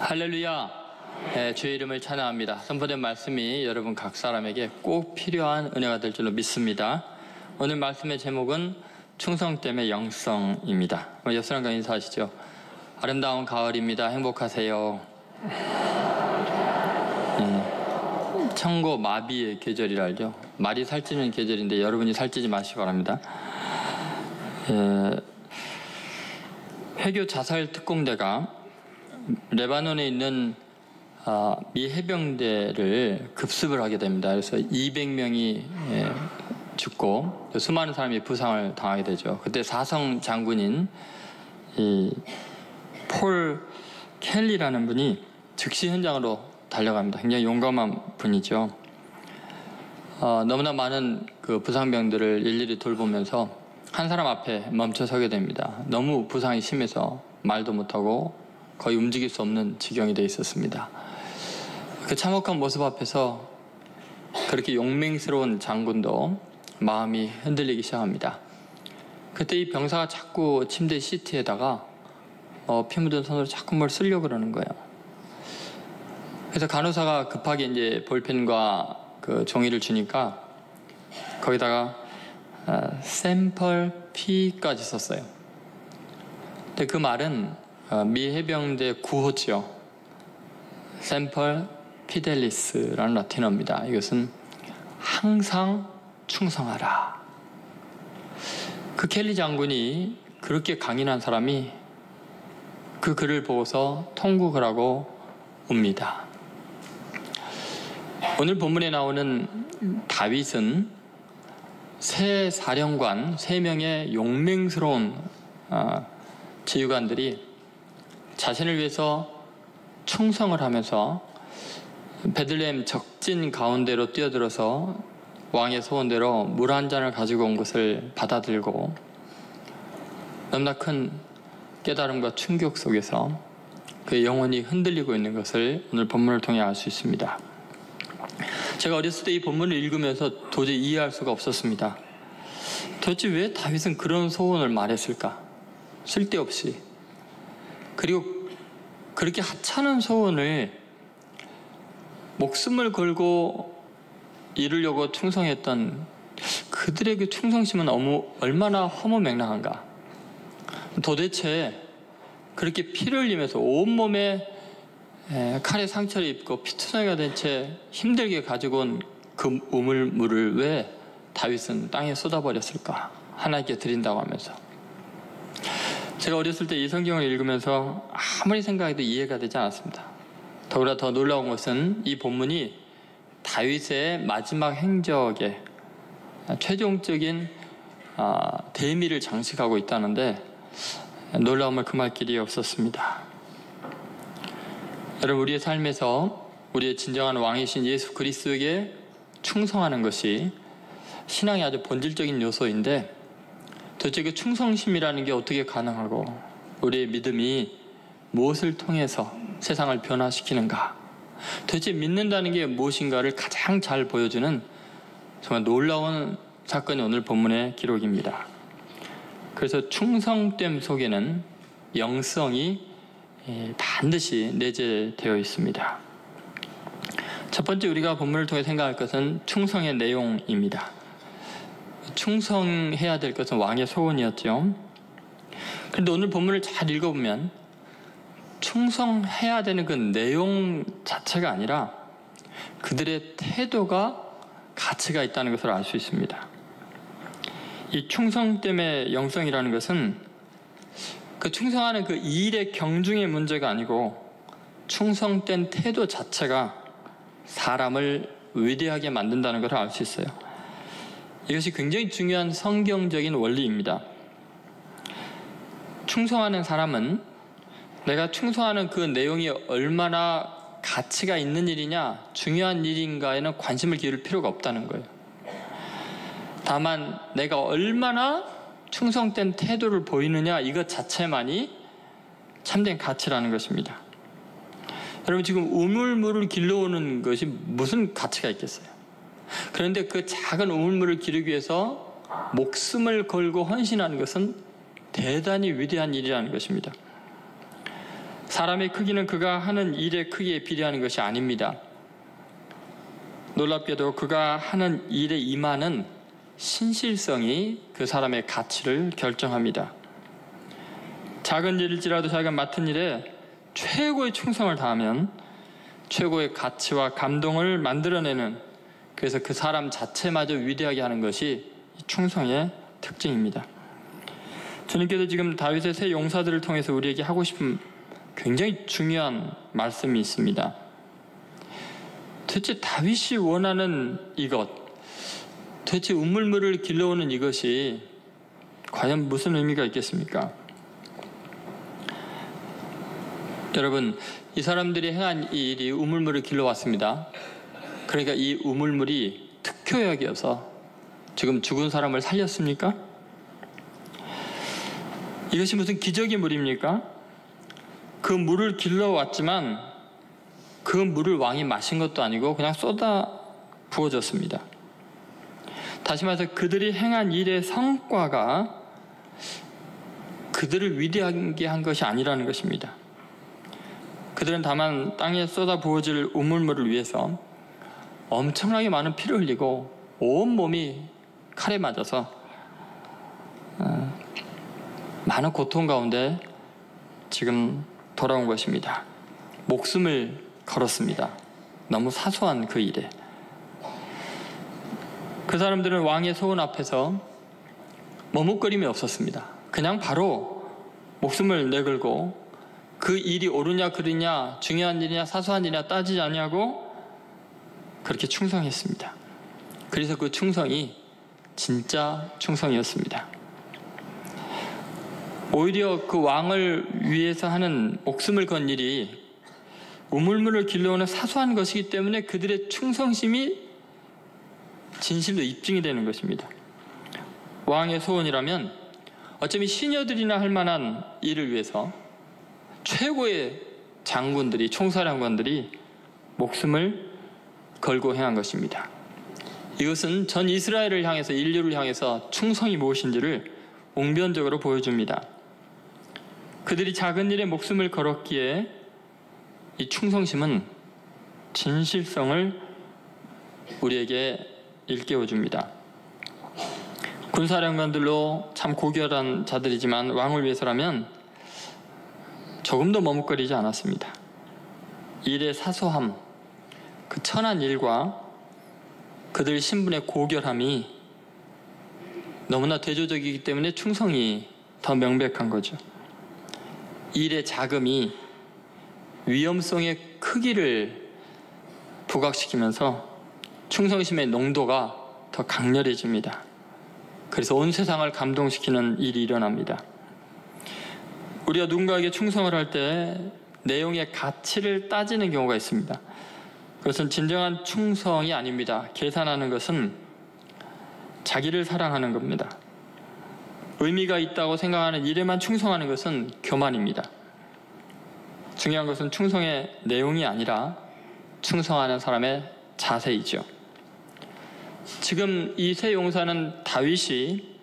할렐루야. 주의 이름을 찬양합니다. 선포된 말씀이 여러분 각 사람에게 꼭 필요한 은혜가 될 줄로 믿습니다. 오늘 말씀의 제목은 충성됨의 영성입니다. 옆 사람과 인사하시죠. 아름다운 가을입니다. 행복하세요. 청고 마비의 계절이라 알죠. 말이 살찌는 계절인데 여러분이 살찌지 마시기 바랍니다. 해교 자살 특공대가 레바논에 있는 미 해병대를 급습을 하게 됩니다. 그래서 200명이 죽고 수많은 사람이 부상을 당하게 되죠. 그때 사성 장군인 폴 켈리라는 분이 즉시 현장으로 달려갑니다. 굉장히 용감한 분이죠. 너무나 많은 그 부상병들을 일일이 돌보면서 한 사람 앞에 멈춰서게 됩니다. 너무 부상이 심해서 말도 못하고 거의 움직일 수 없는 지경이 되어 있었습니다. 그 참혹한 모습 앞에서 그렇게 용맹스러운 장군도 마음이 흔들리기 시작합니다. 그때 이 병사가 자꾸 침대 시트에다가 피 묻은 손으로 자꾸 뭘 쓰려고 그러는 거예요. 그래서 간호사가 급하게 이제 볼펜과 그 종이를 주니까 거기다가 샘플 P까지 썼어요. 근데 그 말은 미 해병대 구호죠. 샘플 피델리스라는 라틴어입니다. 이것은 항상 충성하라. 그 켈리 장군이 그렇게 강인한 사람이 그 글을 보고서 통곡을 하고 웁니다. 오늘 본문에 나오는 다윗은 세 사령관 3명의 용맹스러운 지휘관들이 자신을 위해서 충성을 하면서 베들레헴 적진 가운데로 뛰어들어서 왕의 소원대로 물 한 잔을 가지고 온 것을 받아들고 너무나 큰 깨달음과 충격 속에서 그의 영혼이 흔들리고 있는 것을 오늘 본문을 통해 알 수 있습니다. 제가 어렸을 때 이 본문을 읽으면서 도저히 이해할 수가 없었습니다. 도대체 왜 다윗은 그런 소원을 말했을까? 쓸데없이. 그리고 그렇게 하찮은 소원을 목숨을 걸고 이루려고 충성했던 그들의 그 충성심은 얼마나 허무맹랑한가. 도대체 그렇게 피를 흘리면서 온몸에 칼에 상처를 입고 피투성이가 된 채 힘들게 가지고 온 그 우물물을 왜 다윗은 땅에 쏟아버렸을까? 하나님께 드린다고 하면서. 제가 어렸을 때 이 성경을 읽으면서 아무리 생각해도 이해가 되지 않았습니다. 더구나 더 놀라운 것은 이 본문이 다윗의 마지막 행적의 최종적인 대미를 장식하고 있다는데 놀라움을 금할 길이 없었습니다. 여러분, 우리의 삶에서 우리의 진정한 왕이신 예수 그리스도에게 충성하는 것이 신앙의 아주 본질적인 요소인데 도대체 그 충성심이라는 게 어떻게 가능하고 우리의 믿음이 무엇을 통해서 세상을 변화시키는가, 도대체 믿는다는 게 무엇인가를 가장 잘 보여주는 정말 놀라운 사건이 오늘 본문의 기록입니다. 그래서 충성됨 속에는 영성이 반드시 내재되어 있습니다. 첫 번째 우리가 본문을 통해 생각할 것은 충성의 내용입니다. 충성해야 될 것은 왕의 소원이었죠. 그런데 오늘 본문을 잘 읽어보면 충성해야 되는 그 내용 자체가 아니라 그들의 태도가 가치가 있다는 것을 알 수 있습니다. 이 충성됨의 영성이라는 것은 그 충성하는 그 일의 경중의 문제가 아니고 충성된 태도 자체가 사람을 위대하게 만든다는 것을 알 수 있어요. 이것이 굉장히 중요한 성경적인 원리입니다. 충성하는 사람은 내가 충성하는 그 내용이 얼마나 가치가 있는 일이냐, 중요한 일인가에는 관심을 기울일 필요가 없다는 거예요. 다만 내가 얼마나 충성된 태도를 보이느냐, 이것 자체만이 참된 가치라는 것입니다. 여러분, 지금 우물물을 길러오는 것이 무슨 가치가 있겠어요? 그런데 그 작은 우물물을 기르기 위해서 목숨을 걸고 헌신하는 것은 대단히 위대한 일이라는 것입니다. 사람의 크기는 그가 하는 일의 크기에 비례하는 것이 아닙니다. 놀랍게도 그가 하는 일의 임하는 신실성이 그 사람의 가치를 결정합니다. 작은 일일지라도 자기가 맡은 일에 최고의 충성을 다하면 최고의 가치와 감동을 만들어내는, 그래서 그 사람 자체마저 위대하게 하는 것이 충성의 특징입니다. 주님께서 지금 다윗의 세 용사들을 통해서 우리에게 하고 싶은 굉장히 중요한 말씀이 있습니다. 도대체 다윗이 원하는 이것, 도대체 우물물을 길러오는 이것이 과연 무슨 의미가 있겠습니까? 여러분, 이 사람들이 행한 이 일이 우물물을 길러왔습니다. 그러니까 이 우물물이 특효약이어서 지금 죽은 사람을 살렸습니까? 이것이 무슨 기적의 물입니까? 그 물을 길러왔지만 그 물을 왕이 마신 것도 아니고 그냥 쏟아 부어졌습니다. 다시 말해서 그들이 행한 일의 성과가 그들을 위대하게 한 것이 아니라는 것입니다. 그들은 다만 땅에 쏟아 부어질 우물물을 위해서 엄청나게 많은 피를 흘리고 온 몸이 칼에 맞아서 많은 고통 가운데 지금 돌아온 것입니다. 목숨을 걸었습니다. 너무 사소한 그 일에. 그 사람들은 왕의 소원 앞에서 머뭇거림이 없었습니다. 그냥 바로 목숨을 내걸고 그 일이 옳으냐 그르냐, 중요한 일이냐 사소한 일이냐 따지지 않냐고 그렇게 충성했습니다. 그래서 그 충성이 진짜 충성이었습니다. 오히려 그 왕을 위해서 하는 목숨을 건 일이 우물물을 길러오는 사소한 것이기 때문에 그들의 충성심이 진실로 입증이 되는 것입니다. 왕의 소원이라면 어쩌면 시녀들이나 할 만한 일을 위해서 최고의 장군들이, 총사령관들이 목숨을 걸고 행한 것입니다. 이것은 전 이스라엘을 향해서, 인류를 향해서 충성이 무엇인지를 웅변적으로 보여줍니다. 그들이 작은 일에 목숨을 걸었기에 이 충성심은 진실성을 우리에게 일깨워줍니다. 군사령관들로 참 고결한 자들이지만 왕을 위해서라면 조금도 머뭇거리지 않았습니다. 일의 사소함, 그 천한 일과 그들 신분의 고결함이 너무나 대조적이기 때문에 충성이 더 명백한 거죠. 일의 자금이 위험성의 크기를 부각시키면서 충성심의 농도가 더 강렬해집니다. 그래서 온 세상을 감동시키는 일이 일어납니다. 우리가 누군가에게 충성을 할 때 내용의 가치를 따지는 경우가 있습니다. 그것은 진정한 충성이 아닙니다. 계산하는 것은 자기를 사랑하는 겁니다. 의미가 있다고 생각하는 일에만 충성하는 것은 교만입니다. 중요한 것은 충성의 내용이 아니라 충성하는 사람의 자세이죠. 지금 이 세 용사는 다윗이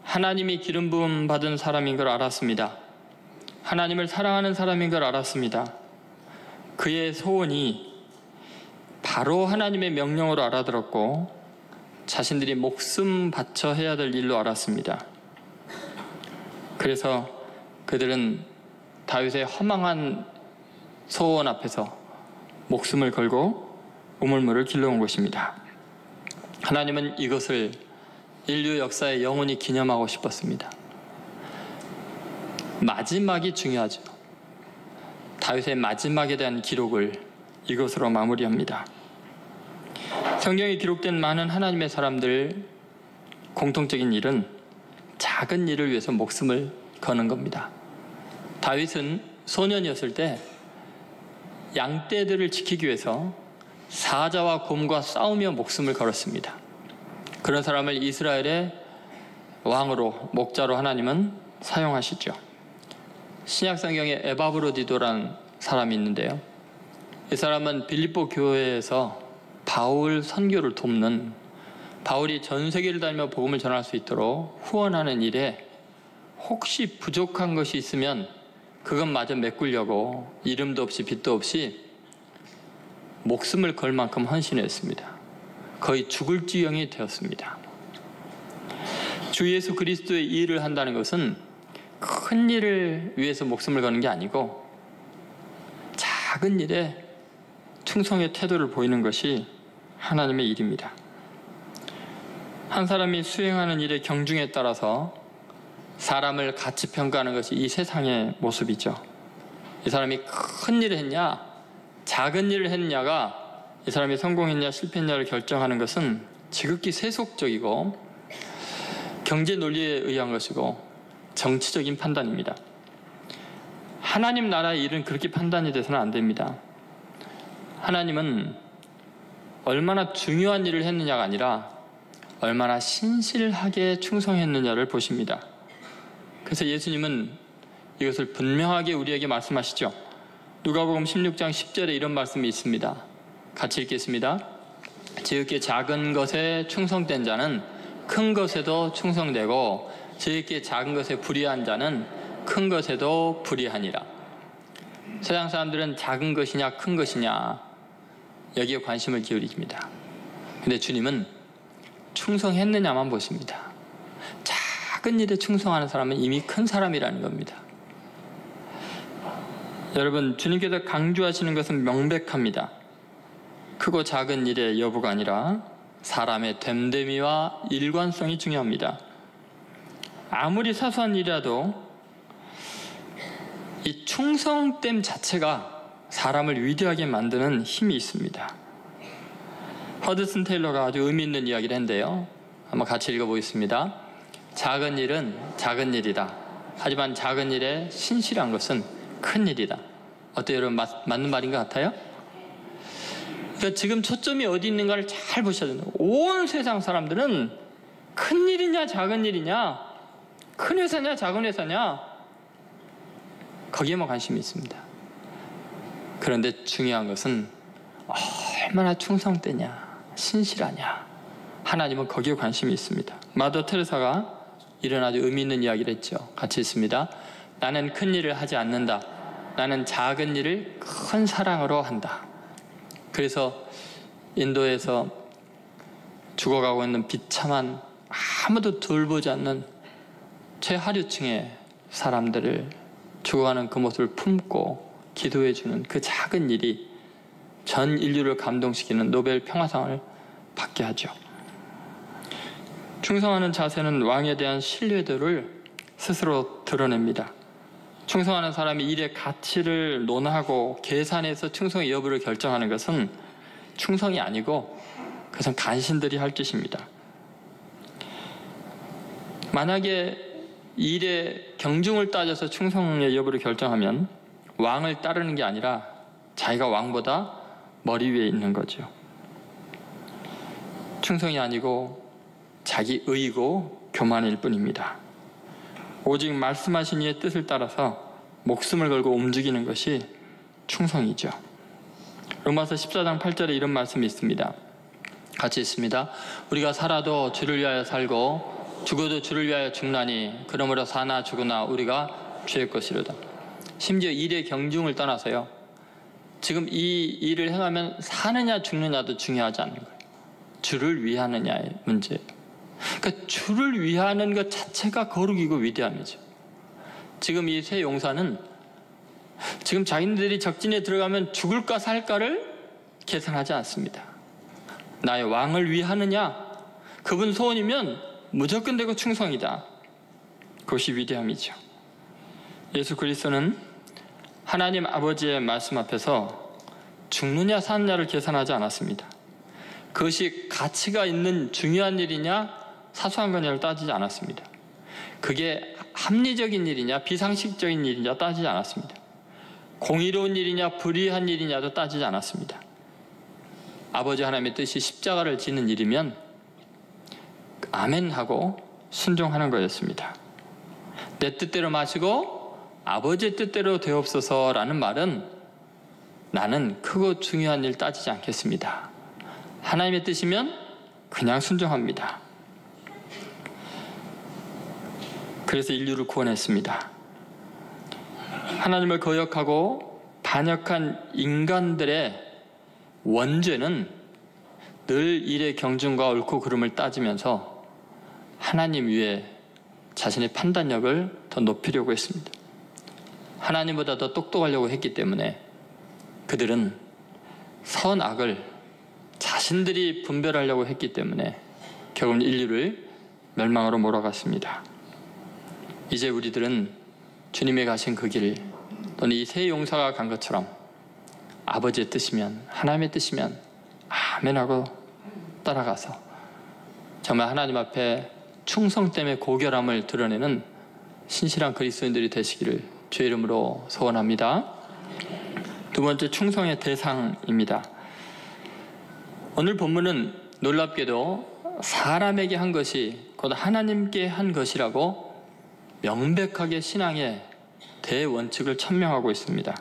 하나님이 기름 부음 받은 사람인 걸 알았습니다. 하나님을 사랑하는 사람인 걸 알았습니다. 그의 소원이 바로 하나님의 명령으로 알아들었고 자신들이 목숨 바쳐 해야 될 일로 알았습니다. 그래서 그들은 다윗의 허망한 소원 앞에서 목숨을 걸고 우물물을 길러온 것입니다. 하나님은 이것을 인류 역사에 영원히 기념하고 싶었습니다. 마지막이 중요하죠. 다윗의 마지막에 대한 기록을 이것으로 마무리합니다. 성경에 기록된 많은 하나님의 사람들 공통적인 일은 작은 일을 위해서 목숨을 거는 겁니다. 다윗은 소년이었을 때 양떼들을 지키기 위해서 사자와 곰과 싸우며 목숨을 걸었습니다. 그런 사람을 이스라엘의 왕으로, 목자로 하나님은 사용하시죠. 신약성경에 에바브로디도라는 사람이 있는데요. 이 사람은 빌립보 교회에서 바울 선교를 돕는, 바울이 전 세계를 다니며 복음을 전할 수 있도록 후원하는 일에 혹시 부족한 것이 있으면 그것마저 메꾸려고 이름도 없이 빚도 없이 목숨을 걸 만큼 헌신했습니다. 거의 죽을 지경이 되었습니다. 주 예수 그리스도의 일을 한다는 것은 큰 일을 위해서 목숨을 거는 게 아니고 작은 일에 충성의 태도를 보이는 것이 하나님의 일입니다. 한 사람이 수행하는 일의 경중에 따라서 사람을 가치 평가하는 것이 이 세상의 모습이죠. 이 사람이 큰 일을 했냐, 작은 일을 했냐가 이 사람이 성공했냐 실패했냐를 결정하는 것은 지극히 세속적이고 경제 논리에 의한 것이고 정치적인 판단입니다. 하나님 나라의 일은 그렇게 판단이 돼서는 안 됩니다. 하나님은 얼마나 중요한 일을 했느냐가 아니라 얼마나 신실하게 충성했느냐를 보십니다. 그래서 예수님은 이것을 분명하게 우리에게 말씀하시죠. 누가복음 16장 10절에 이런 말씀이 있습니다. 같이 읽겠습니다. 지극히 작은 것에 충성된 자는 큰 것에도 충성되고 지극히 작은 것에 불의한 자는 큰 것에도 불의하니라. 세상 사람들은 작은 것이냐 큰 것이냐 여기에 관심을 기울입니다. 근데 주님은 충성했느냐만 보십니다. 작은 일에 충성하는 사람은 이미 큰 사람이라는 겁니다. 여러분, 주님께서 강조하시는 것은 명백합니다. 크고 작은 일의 여부가 아니라 사람의 됨됨이와 일관성이 중요합니다. 아무리 사소한 일이라도 이 충성됨 자체가 사람을 위대하게 만드는 힘이 있습니다. 허드슨 테일러가 아주 의미 있는 이야기를 했는데요. 한번 같이 읽어보겠습니다. 작은 일은 작은 일이다. 하지만 작은 일에 신실한 것은 큰 일이다. 어때요, 여러분? 맞는 말인 것 같아요? 그러니까 지금 초점이 어디 있는가를 잘 보셔야 됩니다. 온 세상 사람들은 큰 일이냐 작은 일이냐, 큰 회사냐 작은 회사냐, 거기에만 관심이 있습니다. 그런데 중요한 것은 얼마나 충성되냐, 신실하냐, 하나님은 거기에 관심이 있습니다. 마더 테레사가 이런 아주 의미 있는 이야기를 했죠. 같이 있습니다. 나는 큰 일을 하지 않는다. 나는 작은 일을 큰 사랑으로 한다. 그래서 인도에서 죽어가고 있는 비참한 아무도 돌보지 않는 최하류층의 사람들을 죽어가는 그 모습을 품고 기도해주는 그 작은 일이 전 인류를 감동시키는 노벨 평화상을 받게 하죠. 충성하는 자세는 왕에 대한 신뢰도를 스스로 드러냅니다. 충성하는 사람이 일의 가치를 논하고 계산해서 충성의 여부를 결정하는 것은 충성이 아니고 그것은 간신들이 할 짓입니다. 만약에 일의 경중을 따져서 충성의 여부를 결정하면 왕을 따르는 게 아니라 자기가 왕보다 머리 위에 있는 거죠. 충성이 아니고 자기 의이고 교만일 뿐입니다. 오직 말씀하신 이의 뜻을 따라서 목숨을 걸고 움직이는 것이 충성이죠. 로마서 14장 8절에 이런 말씀이 있습니다. 같이 있습니다. 우리가 살아도 주를 위하여 살고 죽어도 주를 위하여 죽나니 그러므로 사나 죽으나 우리가 주의 것이로다. 심지어 일의 경중을 떠나서요, 지금 이 일을 행하면 사느냐 죽느냐도 중요하지 않는 거예요. 주를 위하느냐의 문제예요. 그러니까 주를 위하는 것 자체가 거룩이고 위대함이죠. 지금 이 세 용사는 지금 자기들이 적진에 들어가면 죽을까 살까를 계산하지 않습니다. 나의 왕을 위하느냐, 그분 소원이면 무조건 되고 충성이다. 그것이 위대함이죠. 예수 그리스도는 하나님 아버지의 말씀 앞에서 죽느냐 사느냐를 계산하지 않았습니다. 그것이 가치가 있는 중요한 일이냐 사소한 거냐를 따지지 않았습니다. 그게 합리적인 일이냐 비상식적인 일이냐 따지지 않았습니다. 공의로운 일이냐 불의한 일이냐도 따지지 않았습니다. 아버지 하나님의 뜻이 십자가를 지는 일이면 아멘 하고 순종하는 거였습니다. 내 뜻대로 마시고 아버지의 뜻대로 되옵소서라는 말은 나는 크고 중요한 일 따지지 않겠습니다. 하나님의 뜻이면 그냥 순종합니다. 그래서 인류를 구원했습니다. 하나님을 거역하고 반역한 인간들의 원죄는 늘 일의 경중과 옳고 그름을 따지면서 하나님 위에 자신의 판단력을 더 높이려고 했습니다. 하나님보다 더 똑똑하려고 했기 때문에 그들은 선악을 자신들이 분별하려고 했기 때문에 결국 인류를 멸망으로 몰아갔습니다. 이제 우리들은 주님이 가신 그 길, 또는 이 세 용사가 간 것처럼 아버지의 뜻이면, 하나님의 뜻이면 아멘하고 따라가서 정말 하나님 앞에 충성 때문에 고결함을 드러내는 신실한 그리스도인들이 되시기를 주의 이름으로 소원합니다. 두 번째, 충성의 대상입니다. 오늘 본문은 놀랍게도 사람에게 한 것이 곧 하나님께 한 것이라고 명백하게 신앙의 대원칙을 천명하고 있습니다.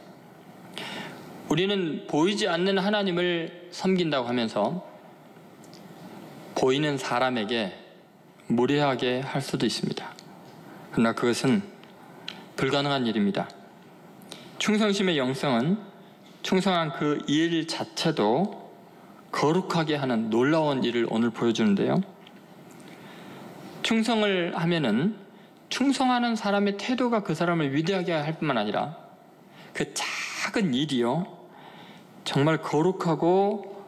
우리는 보이지 않는 하나님을 섬긴다고 하면서 보이는 사람에게 무례하게 할 수도 있습니다. 그러나 그것은 불가능한 일입니다. 충성심의 영성은 충성한 그 일 자체도 거룩하게 하는 놀라운 일을 오늘 보여주는데요. 충성을 하면은 충성하는 사람의 태도가 그 사람을 위대하게 할 뿐만 아니라 그 작은 일이요, 정말 거룩하고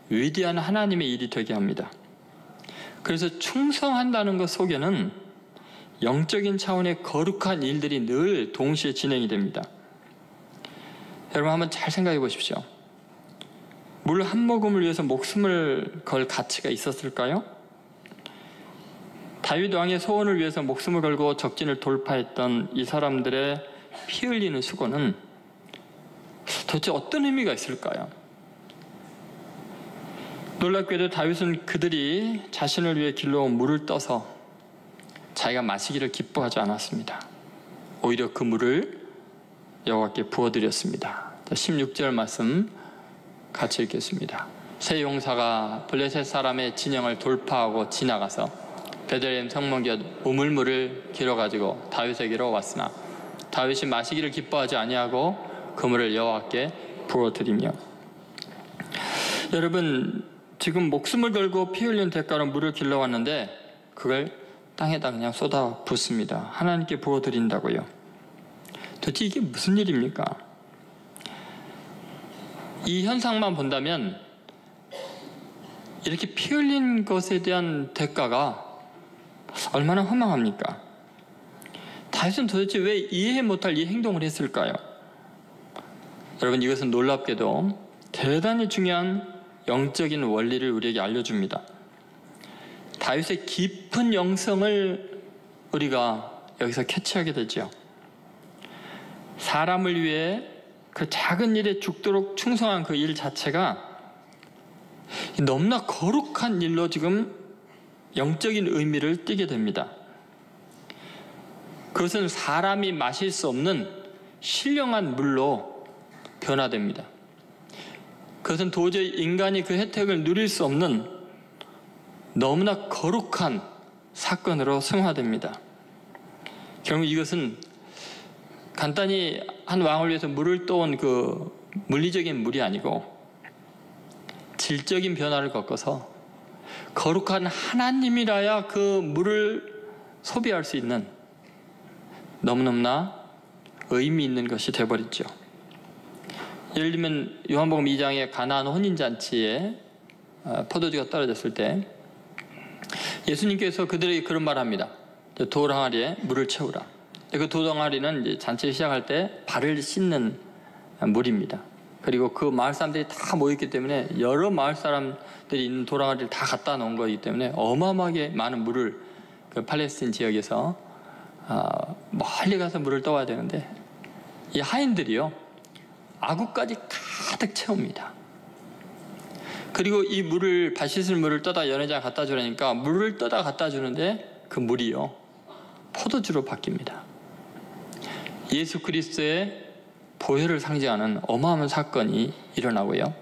위대한 하나님의 일이 되게 합니다. 그래서 충성한다는 것 속에는 영적인 차원의 거룩한 일들이 늘 동시에 진행이 됩니다. 여러분 한번 잘 생각해 보십시오. 물 한 모금을 위해서 목숨을 걸 가치가 있었을까요? 다윗 왕의 소원을 위해서 목숨을 걸고 적진을 돌파했던 이 사람들의 피 흘리는 수고는 도대체 어떤 의미가 있을까요? 놀랍게도 다윗은 그들이 자신을 위해 길러온 물을 떠서 자기가 마시기를 기뻐하지 않았습니다. 오히려 그 물을 여호와께 부어드렸습니다. 16절 말씀 같이 읽겠습니다. 세 용사가 블레셋 사람의 진영을 돌파하고 지나가서 베들레헴 성문 곁 우물물을 길어가지고 다윗에게로 왔으나 다윗이 마시기를 기뻐하지 아니하고 그 물을 여호와께 부어드리며. 여러분, 지금 목숨을 걸고 피 흘린 대가로 물을 길러왔는데 그걸 땅에다 그냥 쏟아 붓습니다. 하나님께 부어드린다고요. 도대체 이게 무슨 일입니까? 이 현상만 본다면 이렇게 피 흘린 것에 대한 대가가 얼마나 허망합니까? 다윗은 도대체 왜 이해 못할 이 행동을 했을까요? 여러분, 이것은 놀랍게도 대단히 중요한 영적인 원리를 우리에게 알려줍니다. 다윗의 깊은 영성을 우리가 여기서 캐치하게 되죠. 사람을 위해 그 작은 일에 죽도록 충성한 그 일 자체가 너무나 거룩한 일로 지금 영적인 의미를 띠게 됩니다. 그것은 사람이 마실 수 없는 신령한 물로 변화됩니다. 그것은 도저히 인간이 그 혜택을 누릴 수 없는 너무나 거룩한 사건으로 승화됩니다. 결국 이것은 간단히 한 왕을 위해서 물을 떠온 그 물리적인 물이 아니고 질적인 변화를 겪어서 거룩한 하나님이라야 그 물을 소비할 수 있는 너무너무나 의미 있는 것이 되어버렸죠. 예를 들면 요한복음 2장의 가나안 혼인잔치에 포도주가 떨어졌을 때 예수님께서 그들에게 그런 말을 합니다. 돌 항아리에 물을 채우라. 그 돌 항아리는 이제 잔치를 시작할 때 발을 씻는 물입니다. 그리고 그 마을 사람들이 다 모였기 때문에 여러 마을 사람들이 있는 돌 항아리를 다 갖다 놓은 거이기 때문에 어마어마하게 많은 물을 그 팔레스틴 지역에서 멀리 가서 물을 떠와야 되는데 이 하인들이요, 아구까지 가득 채웁니다. 그리고 이 물을, 발 씻을 물을 떠다 연회장에 갖다 주라니까 물을 떠다 갖다 주는데 그 물이요, 포도주로 바뀝니다. 예수 그리스도의 보혈을 상징하는 어마어마한 사건이 일어나고요.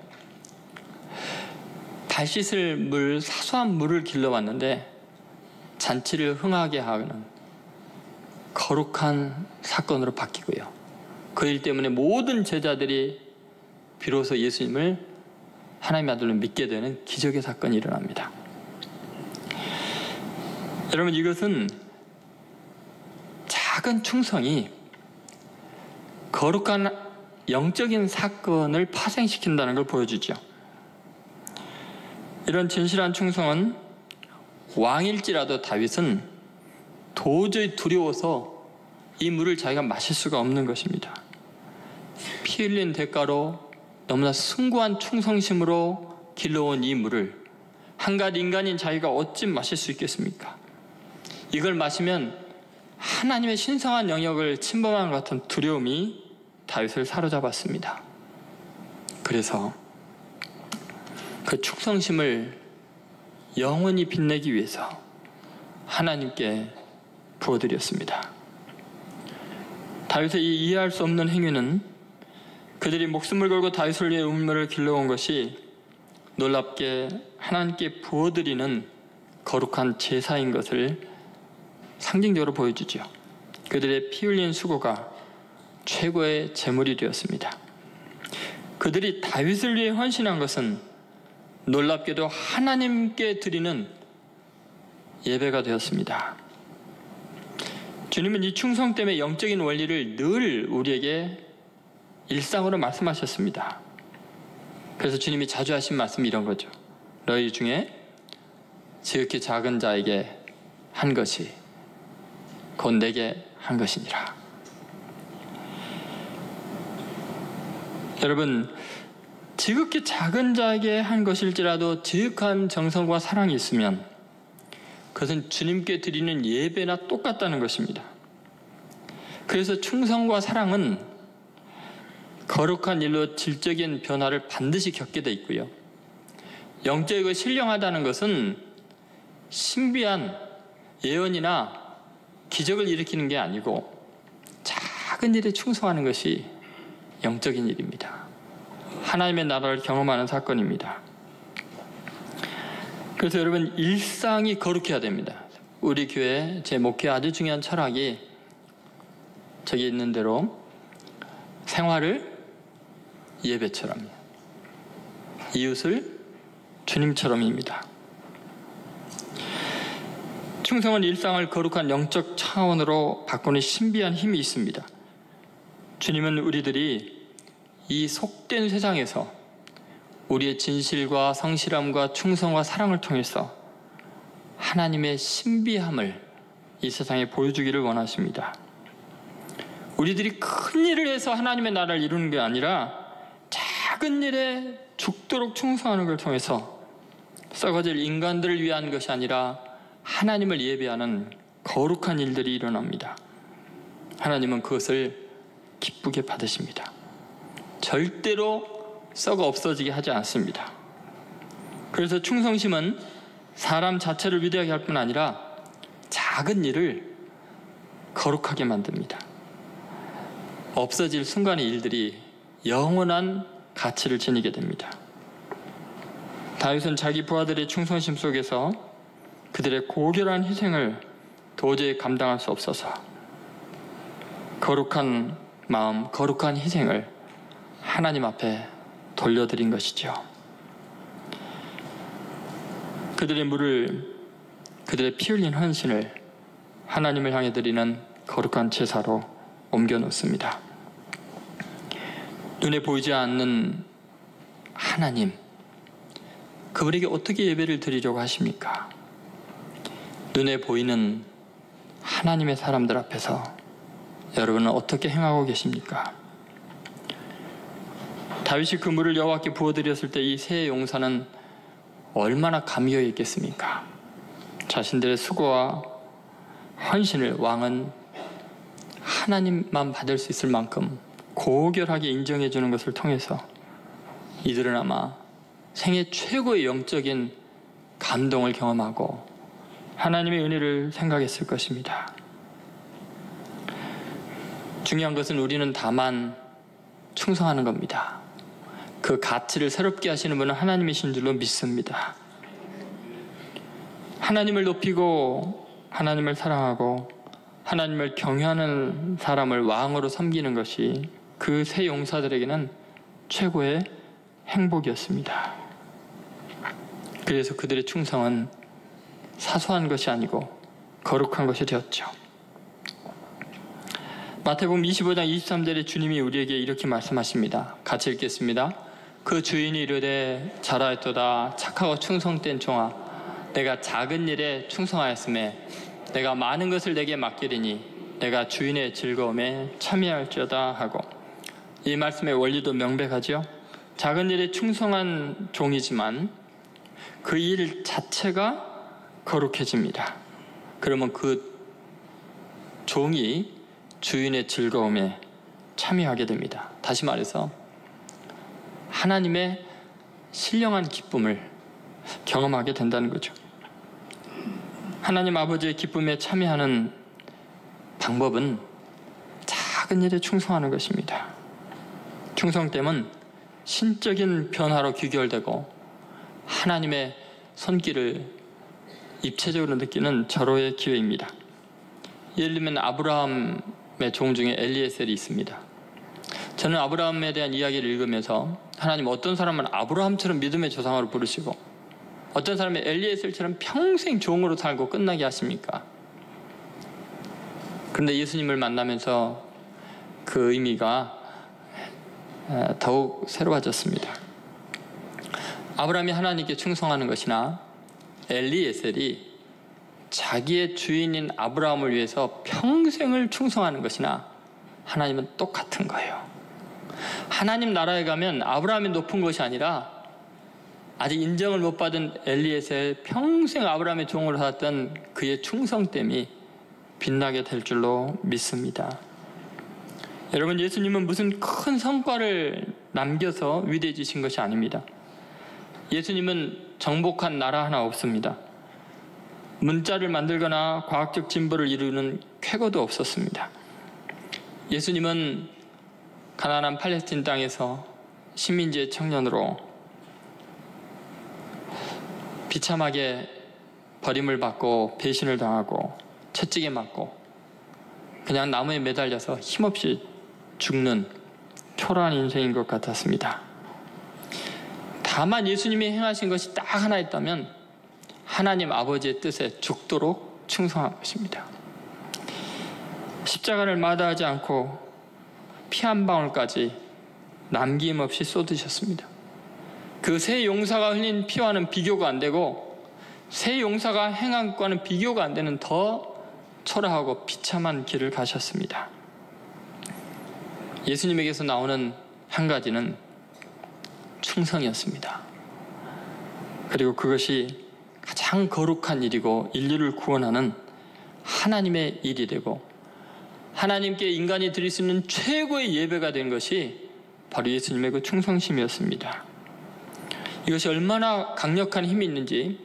발 씻을 물, 사소한 물을 길러왔는데 잔치를 흥하게 하는 거룩한 사건으로 바뀌고요. 그 일 때문에 모든 제자들이 비로소 예수님을 하나님의 아들로 믿게 되는 기적의 사건이 일어납니다. 여러분, 이것은 작은 충성이 거룩한 영적인 사건을 파생시킨다는 걸 보여주죠. 이런 진실한 충성은 왕일지라도 다윗은 도저히 두려워서 이 물을 자기가 마실 수가 없는 것입니다. 피 흘린 대가로 너무나 숭고한 충성심으로 길러온 이 물을 한갓 인간인 자기가 어찌 마실 수 있겠습니까? 이걸 마시면 하나님의 신성한 영역을 침범한 것 같은 두려움이 다윗을 사로잡았습니다. 그래서 그 충성심을 영원히 빛내기 위해서 하나님께 부어드렸습니다. 다윗의 이 이해할 수 없는 행위는 그들이 목숨을 걸고 다윗을 위해 우물을 길러온 것이 놀랍게 하나님께 부어드리는 거룩한 제사인 것을 상징적으로 보여주죠. 그들의 피 흘린 수고가 최고의 제물이 되었습니다. 그들이 다윗을 위해 헌신한 것은 놀랍게도 하나님께 드리는 예배가 되었습니다. 주님은 이 충성 때문에 영적인 원리를 늘 우리에게 일상으로 말씀하셨습니다. 그래서 주님이 자주 하신 말씀이 이런 거죠. 너희 중에 지극히 작은 자에게 한 것이 곧 내게 한 것이니라. 여러분, 지극히 작은 자에게 한 것일지라도 지극한 정성과 사랑이 있으면 그것은 주님께 드리는 예배나 똑같다는 것입니다. 그래서 충성과 사랑은 거룩한 일로 질적인 변화를 반드시 겪게 돼 있고요. 영적이고 신령하다는 것은 신비한 예언이나 기적을 일으키는 게 아니고 작은 일에 충성하는 것이 영적인 일입니다. 하나님의 나라를 경험하는 사건입니다. 그래서 여러분, 일상이 거룩해야 됩니다. 우리 교회 제 목회 아주 중요한 철학이 저기 있는 대로 생활을 예배처럼, 이웃을 주님처럼입니다. 충성은 일상을 거룩한 영적 차원으로 바꾸는 신비한 힘이 있습니다. 주님은 우리들이 이 속된 세상에서 우리의 진실과 성실함과 충성과 사랑을 통해서 하나님의 신비함을 이 세상에 보여주기를 원하십니다. 우리들이 큰 일을 해서 하나님의 나라를 이루는 게 아니라 작은 일에 죽도록 충성하는 걸 통해서 썩어질 인간들을 위한 것이 아니라 하나님을 예배하는 거룩한 일들이 일어납니다. 하나님은 그것을 기쁘게 받으십니다. 절대로 썩어 없어지게 하지 않습니다. 그래서 충성심은 사람 자체를 위대하게 할 뿐 아니라 작은 일을 거룩하게 만듭니다. 없어질 순간의 일들이 영원한 가치를 지니게 됩니다. 다윗은 자기 부하들의 충성심 속에서 그들의 고결한 희생을 도저히 감당할 수 없어서 거룩한 마음, 거룩한 희생을 하나님 앞에 돌려드린 것이죠. 그들의 물을, 그들의 피 흘린 헌신을 하나님을 향해 드리는 거룩한 제사로 옮겨놓습니다. 눈에 보이지 않는 하나님, 그분에게 어떻게 예배를 드리려고 하십니까? 눈에 보이는 하나님의 사람들 앞에서 여러분은 어떻게 행하고 계십니까? 다윗이 그 물을 여호와께 부어드렸을 때 이 세 용사는 얼마나 감격해 있겠습니까? 자신들의 수고와 헌신을 왕은 하나님만 받을 수 있을 만큼 고결하게 인정해 주는 것을 통해서 이들은 아마 생애 최고의 영적인 감동을 경험하고 하나님의 은혜를 생각했을 것입니다. 중요한 것은 우리는 다만 충성하는 겁니다. 그 가치를 새롭게 하시는 분은 하나님이신 줄로 믿습니다. 하나님을 높이고 하나님을 사랑하고 하나님을 경외하는 사람을 왕으로 섬기는 것이 그 새 용사들에게는 최고의 행복이었습니다. 그래서 그들의 충성은 사소한 것이 아니고 거룩한 것이 되었죠. 마태복음 25장 23절에 주님이 우리에게 이렇게 말씀하십니다. 같이 읽겠습니다. 그 주인이 이르되 잘하였도다 착하고 충성된 종아, 내가 작은 일에 충성하였음에 내가 많은 것을 내게 맡기리니 내가 주인의 즐거움에 참여할지어다 하고, 이 말씀의 원리도 명백하죠. 작은 일에 충성한 종이지만 그 일 자체가 거룩해집니다. 그러면 그 종이 주인의 즐거움에 참여하게 됩니다. 다시 말해서 하나님의 신령한 기쁨을 경험하게 된다는 거죠. 하나님 아버지의 기쁨에 참여하는 방법은 작은 일에 충성하는 것입니다. 충성됨은 신적인 변화로 귀결되고 하나님의 손길을 입체적으로 느끼는 절호의 기회입니다. 예를 들면 아브라함의 종 중에 엘리에셀이 있습니다. 저는 아브라함에 대한 이야기를 읽으면서 하나님 어떤 사람은 아브라함처럼 믿음의 조상으로 부르시고 어떤 사람은 엘리에셀처럼 평생 종으로 살고 끝나게 하십니까? 그런데 예수님을 만나면서 그 의미가 더욱 새로워졌습니다. 아브라함이 하나님께 충성하는 것이나 엘리에셀이 자기의 주인인 아브라함을 위해서 평생을 충성하는 것이나 하나님은 똑같은 거예요. 하나님 나라에 가면 아브라함이 높은 것이 아니라 아직 인정을 못 받은 엘리에셀, 평생 아브라함의 종으로 살았던 그의 충성됨이 빛나게 될 줄로 믿습니다. 여러분, 예수님은 무슨 큰 성과를 남겨서 위대해지신 것이 아닙니다. 예수님은 정복한 나라 하나 없습니다. 문자를 만들거나 과학적 진보를 이루는 쾌거도 없었습니다. 예수님은 가나안 팔레스틴 땅에서 식민지의 청년으로 비참하게 버림을 받고 배신을 당하고 채찍에 맞고 그냥 나무에 매달려서 힘없이 죽는 초라한 인생인 것 같았습니다. 다만 예수님이 행하신 것이 딱 하나 있다면 하나님 아버지의 뜻에 죽도록 충성한 것입니다. 십자가를 마다하지 않고 피 한 방울까지 남김없이 쏟으셨습니다. 그 새 용사가 흘린 피와는 비교가 안 되고 새 용사가 행한 것과는 비교가 안 되는 더 초라하고 비참한 길을 가셨습니다. 예수님에게서 나오는 한 가지는 충성이었습니다. 그리고 그것이 가장 거룩한 일이고 인류를 구원하는 하나님의 일이 되고 하나님께 인간이 드릴 수 있는 최고의 예배가 된 것이 바로 예수님의 그 충성심이었습니다. 이것이 얼마나 강력한 힘이 있는지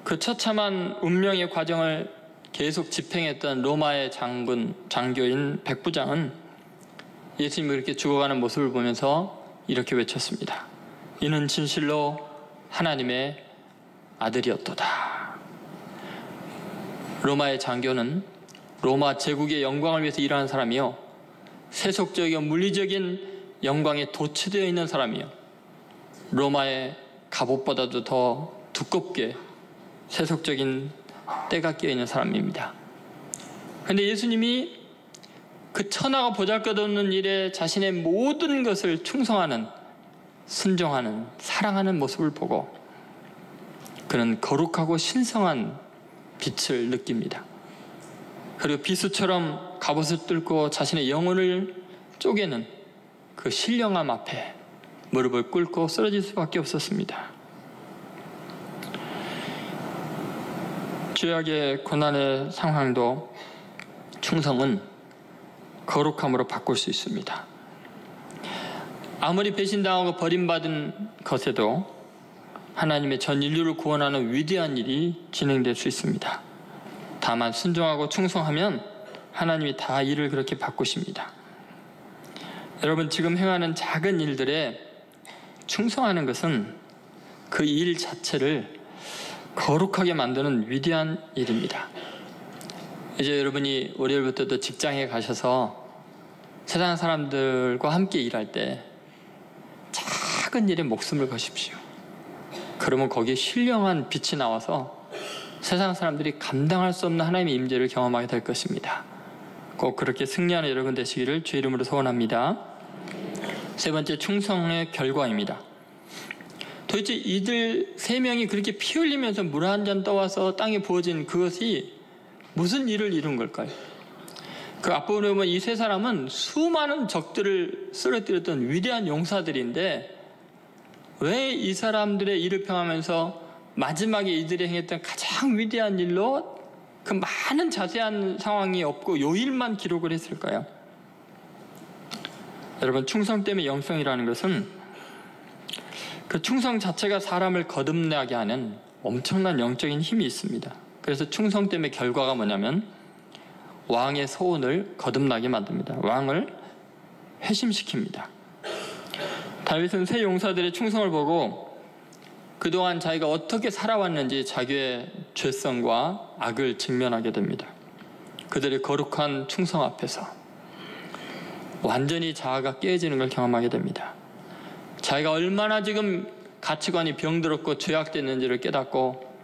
그 처참한 운명의 과정을 계속 집행했던 로마의 장교인 백부장은 예수님이 그렇게 죽어가는 모습을 보면서 이렇게 외쳤습니다. 이는 진실로 하나님의 아들이었도다. 로마의 장교는 로마 제국의 영광을 위해서 일하는 사람이요, 세속적이고 물리적인 영광에 도취되어 있는 사람이요, 로마의 갑옷보다도 더 두껍게 세속적인 때가 끼어있는 사람입니다. 그런데 예수님이 그 천하가 보잘것없는 일에 자신의 모든 것을 충성하는, 순종하는, 사랑하는 모습을 보고 그는 거룩하고 신성한 빛을 느낍니다. 그리고 비수처럼 갑옷을 뚫고 자신의 영혼을 쪼개는 그 신령함 앞에 무릎을 꿇고 쓰러질 수밖에 없었습니다. 죄악의 고난의 상황도 충성은 거룩함으로 바꿀 수 있습니다. 아무리 배신당하고 버림받은 것에도 하나님의 전 인류를 구원하는 위대한 일이 진행될 수 있습니다. 다만 순종하고 충성하면 하나님이 다 일을 그렇게 바꾸십니다. 여러분, 지금 행하는 작은 일들에 충성하는 것은 그 일 자체를 거룩하게 만드는 위대한 일입니다. 이제 여러분이 월요일부터도 직장에 가셔서 세상 사람들과 함께 일할 때 작은 일에 목숨을 거십시오. 그러면 거기에 신령한 빛이 나와서 세상 사람들이 감당할 수 없는 하나님의 임재를 경험하게 될 것입니다. 꼭 그렇게 승리하는 여러분 되시기를 주의 이름으로 소원합니다. 세 번째, 충성의 결과입니다. 도대체 이들 세 명이 그렇게 피 흘리면서 물 한 잔 떠와서 땅에 부어진 그것이 무슨 일을 이룬 걸까요? 그 앞부분에 보면 이 세 사람은 수많은 적들을 쓰러뜨렸던 위대한 용사들인데 왜 이 사람들의 일을 평하면서 마지막에 이들이 행했던 가장 위대한 일로 그 많은 자세한 상황이 없고 요 일만 기록을 했을까요? 여러분, 충성 때문에 영성이라는 것은 그 충성 자체가 사람을 거듭나게 하는 엄청난 영적인 힘이 있습니다. 그래서 충성 때문에 결과가 뭐냐면 왕의 소원을 거듭나게 만듭니다. 왕을 회심시킵니다. 다윗은 세 용사들의 충성을 보고 그동안 자기가 어떻게 살아왔는지 자기의 죄성과 악을 직면하게 됩니다. 그들의 거룩한 충성 앞에서 완전히 자아가 깨어지는 걸 경험하게 됩니다. 자기가 얼마나 지금 가치관이 병들었고 죄악됐는지를 깨닫고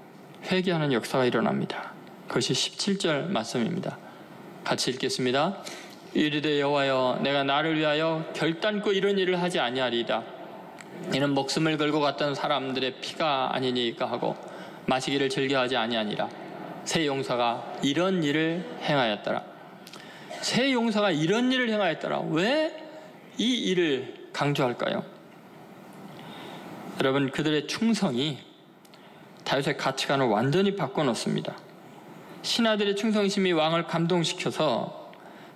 회개하는 역사가 일어납니다. 그것이 17절 말씀입니다. 같이 읽겠습니다. 이르되 여호와여, 내가 나를 위하여 결단코 이런 일을 하지 아니하리이다. 이는 목숨을 걸고 갔던 사람들의 피가 아니니까 하고 마시기를 즐겨하지 아니하니라. 세 용사가 이런 일을 행하였더라. 세 용사가 이런 일을 행하였더라. 왜 이 일을 강조할까요? 여러분, 그들의 충성이 다윗의 가치관을 완전히 바꿔놓습니다. 신하들의 충성심이 왕을 감동시켜서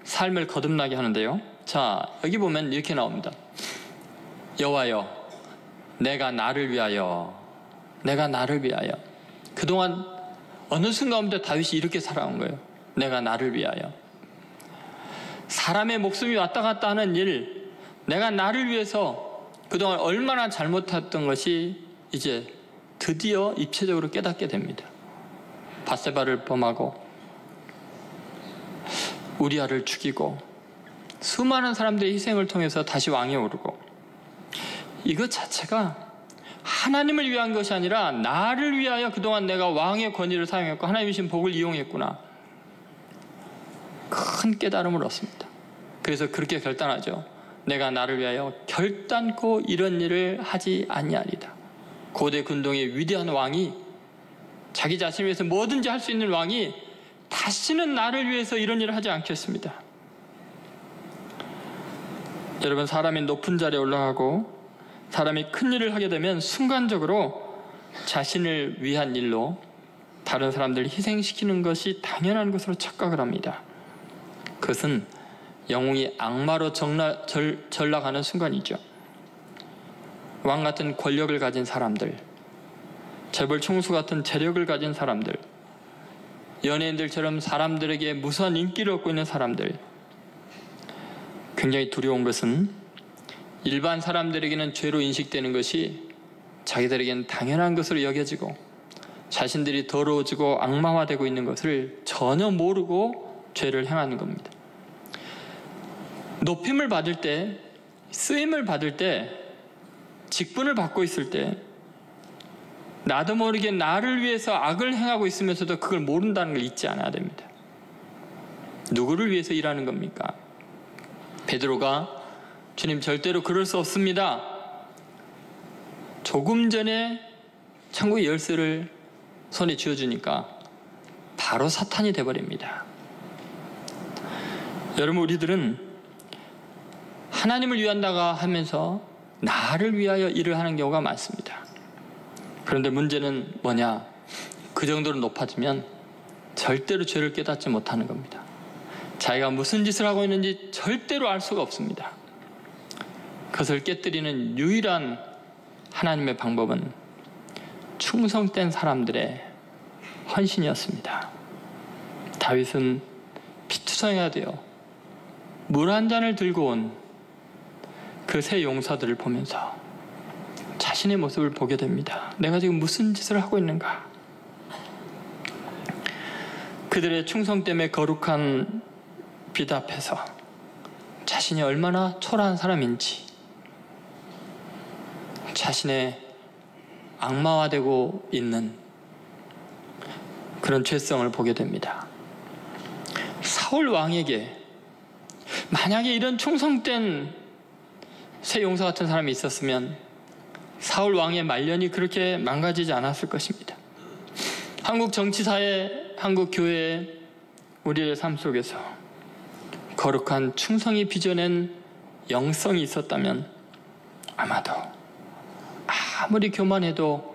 삶을 거듭나게 하는데요. 자, 여기 보면 이렇게 나옵니다. 여호와여, 내가 나를 위하여, 내가 나를 위하여. 그동안 어느 순간부터 다윗이 이렇게 살아온 거예요. 내가 나를 위하여. 사람의 목숨이 왔다 갔다 하는 일, 내가 나를 위해서 그동안 얼마나 잘못했던 것이 이제 드디어 입체적으로 깨닫게 됩니다. 밧세바를 범하고 우리아를 죽이고 수많은 사람들의 희생을 통해서 다시 왕에 오르고, 이것 자체가 하나님을 위한 것이 아니라 나를 위하여 그동안 내가 왕의 권위를 사용했고 하나님이 주신 복을 이용했구나. 큰 깨달음을 얻습니다. 그래서 그렇게 결단하죠. 내가 나를 위하여 결단코 이런 일을 하지 아니하리다. 고대 군동의 위대한 왕이, 자기 자신을 위해서 뭐든지 할 수 있는 왕이 다시는 나를 위해서 이런 일을 하지 않겠습니다. 여러분, 사람이 높은 자리에 올라가고 사람이 큰 일을 하게 되면 순간적으로 자신을 위한 일로 다른 사람들을 희생시키는 것이 당연한 것으로 착각을 합니다. 그것은 영웅이 악마로 전락하는 순간이죠. 왕 같은 권력을 가진 사람들, 재벌 총수 같은 재력을 가진 사람들, 연예인들처럼 사람들에게 무수한 인기를 얻고 있는 사람들, 굉장히 두려운 것은 일반 사람들에게는 죄로 인식되는 것이 자기들에게는 당연한 것으로 여겨지고 자신들이 더러워지고 악마화되고 있는 것을 전혀 모르고 죄를 행하는 겁니다. 높임을 받을 때, 쓰임을 받을 때, 직분을 받고 있을 때 나도 모르게 나를 위해서 악을 행하고 있으면서도 그걸 모른다는 걸 잊지 않아야 됩니다. 누구를 위해서 일하는 겁니까? 베드로가 주님, 절대로 그럴 수 없습니다. 조금 전에 천국의 열쇠를 손에 쥐어주니까 바로 사탄이 돼버립니다. 여러분, 우리들은 하나님을 위한다가 하면서 나를 위하여 일을 하는 경우가 많습니다. 그런데 문제는 뭐냐? 그 정도로 높아지면 절대로 죄를 깨닫지 못하는 겁니다. 자기가 무슨 짓을 하고 있는지 절대로 알 수가 없습니다. 그것을 깨뜨리는 유일한 하나님의 방법은 충성된 사람들의 헌신이었습니다. 다윗은 피투성해야 돼요. 물 한 잔을 들고 온 그 세 용사들을 보면서 자신의 모습을 보게 됩니다. 내가 지금 무슨 짓을 하고 있는가? 그들의 충성 때문에 거룩한 빛 앞에서 자신이 얼마나 초라한 사람인지, 자신의 악마화되고 있는 그런 죄성을 보게 됩니다. 사울 왕에게 만약에 이런 충성된 새 용사 같은 사람이 있었으면 사울 왕의 말년이 그렇게 망가지지 않았을 것입니다. 한국 정치사회, 한국 교회에 우리의 삶 속에서 거룩한 충성이 빚어낸 영성이 있었다면 아마도 아무리 교만해도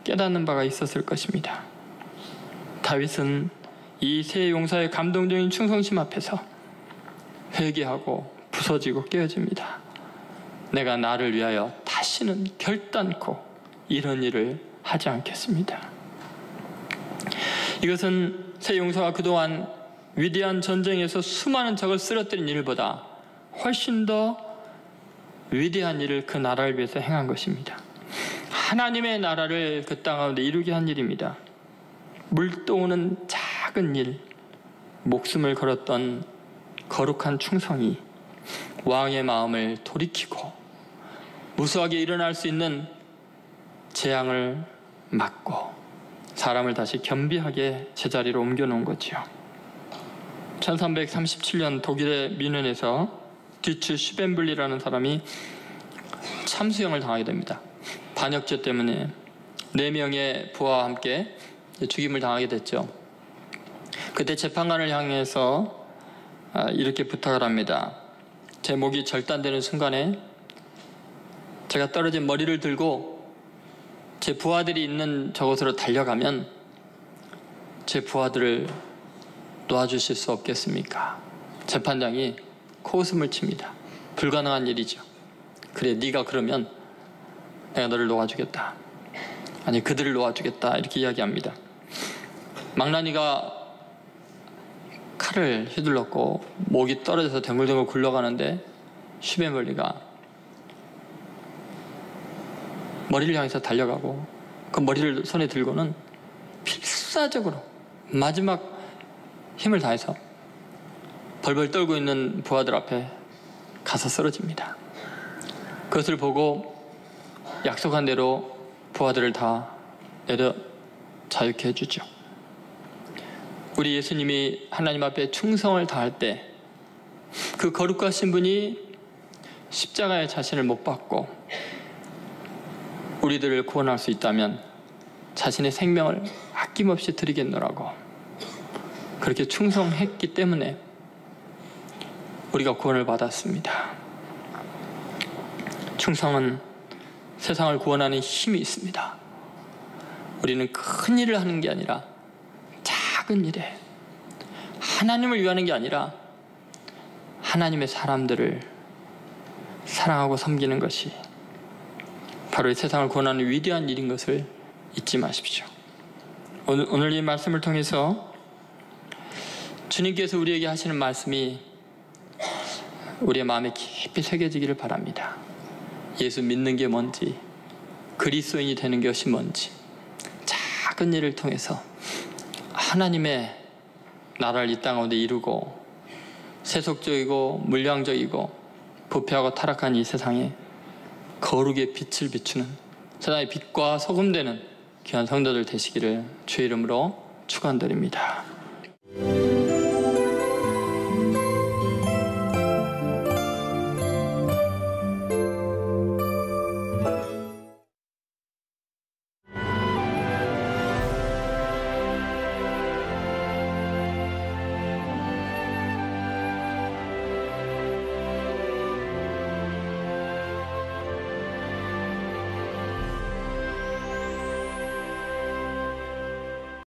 깨닫는 바가 있었을 것입니다. 다윗은 이 새 용사의 감동적인 충성심 앞에서 회개하고 부서지고 깨어집니다. 내가 나를 위하여 다시는 결단코 이런 일을 하지 않겠습니다. 이것은 새 용사가 그동안 위대한 전쟁에서 수많은 적을 쓰러뜨린 일보다 훨씬 더 위대한 일을 그 나라를 위해서 행한 것입니다. 하나님의 나라를 그 땅 가운데 이루게 한 일입니다. 물도오는 작은 일, 목숨을 걸었던 거룩한 충성이 왕의 마음을 돌이키고 무수하게 일어날 수 있는 재앙을 막고 사람을 다시 겸비하게 제자리로 옮겨놓은 거지요. 1337년 독일의 뮌헨에서 뒤츠 슈벤블리라는 사람이 참수형을 당하게 됩니다. 반역죄 때문에 4명의 부하와 함께 죽임을 당하게 됐죠. 그때 재판관을 향해서 이렇게 부탁을 합니다. 제 목이 절단되는 순간에 제가 떨어진 머리를 들고 제 부하들이 있는 저곳으로 달려가면 제 부하들을 놓아주실 수 없겠습니까? 재판장이 코웃음을 칩니다. 불가능한 일이죠. 그래, 네가 그러면 내가 너를 놓아주겠다. 아니, 그들을 놓아주겠다. 이렇게 이야기합니다. 망나니가 칼을 휘둘렀고 목이 떨어져서 댕글댕글 굴러가는데 슈벤블리가 머리를 향해서 달려가고 그 머리를 손에 들고는 필사적으로 마지막 힘을 다해서 벌벌 떨고 있는 부하들 앞에 가서 쓰러집니다. 그것을 보고 약속한 대로 부하들을 다 내려 자유케 해주죠. 우리 예수님이 하나님 앞에 충성을 다할 때 그 거룩하신 분이 십자가에 자신을 못 박고 우리들을 구원할 수 있다면 자신의 생명을 아낌없이 드리겠노라고 그렇게 충성했기 때문에 우리가 구원을 받았습니다. 충성은 세상을 구원하는 힘이 있습니다. 우리는 큰 일을 하는 게 아니라 작은 일에 하나님을 위하는 게 아니라 하나님의 사람들을 사랑하고 섬기는 것이 바로 이 세상을 구원하는 위대한 일인 것을 잊지 마십시오. 오늘 이 말씀을 통해서 주님께서 우리에게 하시는 말씀이 우리의 마음에 깊이 새겨지기를 바랍니다. 예수 믿는 게 뭔지, 그리스도인이 되는 것이 뭔지, 작은 일을 통해서 하나님의 나라를 이 땅 가운데 이루고 세속적이고 물량적이고 부패하고 타락한 이 세상에 거룩의 빛을 비추는 세상의 빛과 소금 되는 귀한 성도들 되시기를 주의 이름으로 축원드립니다.